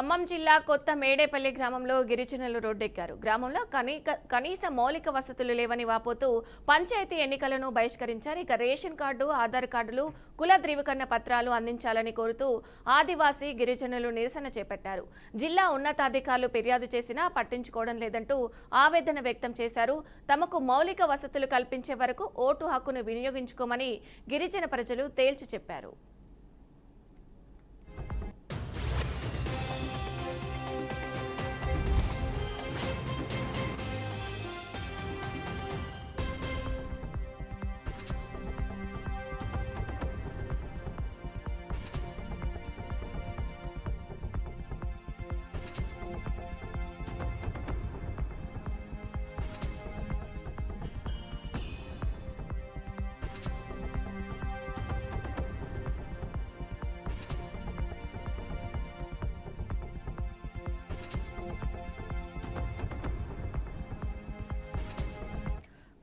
ఖమ్మం జిల్లా కొత్త మేడేపల్లి గ్రామంలో గిరిజనులు రోడ్డెక్కారు. గ్రామంలో కనీస మౌలిక వసతులు లేవని వాపోతూ పంచాయతీ ఎన్నికలను బహిష్కరించారు. ఇక రేషన్ కార్డు, ఆధార్ కార్డులు, కుల ధృవీకరణ పత్రాలు అందించాలని కోరుతూ ఆదివాసీ గిరిజనులు నిరసన చేపట్టారు. జిల్లా ఉన్నతాధికారులు ఫిర్యాదు చేసినా పట్టించుకోవడం లేదంటూ ఆవేదన వ్యక్తం చేశారు. తమకు మౌలిక వసతులు కల్పించే వరకు ఓటు హక్కును వినియోగించుకోమని గిరిజన ప్రజలు తేల్చి చెప్పారు.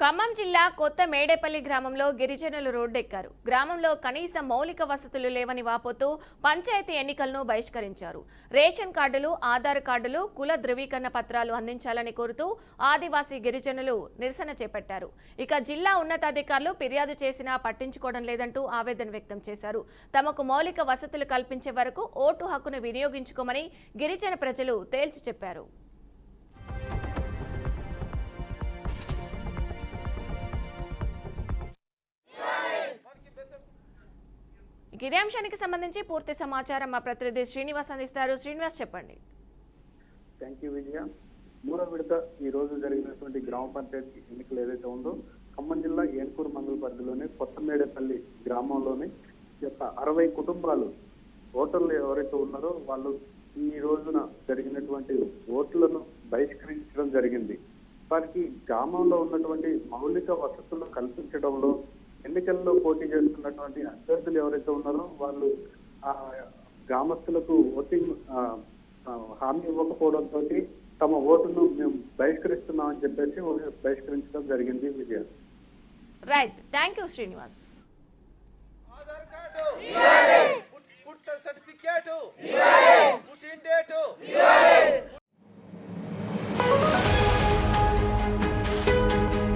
ఖమ్మం జిల్లా కొత్త మేడేపల్లి గ్రామంలో గిరిజనులు రోడ్డెక్కారు. గ్రామంలో కనీస మౌలిక వసతులు లేవని వాపోతూ పంచాయతీ ఎన్నికలను బహిష్కరించారు. రేషన్ కార్డులు, ఆధార్ కార్డులు, కుల ధృవీకరణ పత్రాలు అందించాలని కోరుతూ ఆదివాసీ గిరిజనులు నిరసన చేపట్టారు. ఇక జిల్లా ఉన్నతాధికారులు ఫిర్యాదు చేసినా పట్టించుకోవడం లేదంటూ ఆవేదన వ్యక్తం చేశారు. తమకు మౌలిక వసతులు కల్పించే వరకు ఓటు హక్కును వినియోగించుకోమని గిరిజన ప్రజలు తేల్చి చెప్పారు. ఇదే అంశానికి సంబంధించి పూర్తి సమాచారం మా ప్రతినిధి శ్రీనివాస్ అందిస్తారు. శ్రీనివాస్, చెప్పండి. థ్యాంక్ యూ విజయ. మూడో విడత ఈ రోజు జరిగినటువంటి గ్రామ పంచాయతీ ఎన్నికలు ఏదైతే ఉందో ఖమ్మం జిల్లా ఏన్కూరు మండల పరిధిలోని కొత్త మేడేపల్లి గ్రామంలోని 60 కుటుంబాలు ఓటర్లు ఎవరైతే ఉన్నారో వాళ్ళు ఈ రోజున జరిగినటువంటి ఓట్లను బహిష్కరించడం జరిగింది. వారికి గ్రామంలో ఉన్నటువంటి మౌలిక వసతులు కల్పించడంలో ఎన్నికల్లో పోటీ చేస్తున్నటువంటి అభ్యర్థులు ఎవరైతే ఉన్నారో వాళ్ళు ఆ గ్రామస్తులకు ఓటింగ్ హామీ ఇవ్వకపోవడంతో తమ ఓటును మేము బహిష్కరిస్తున్నామని చెప్పేసి బహిష్కరించడం జరిగింది. Vijaya. Right, thank you Srinivas.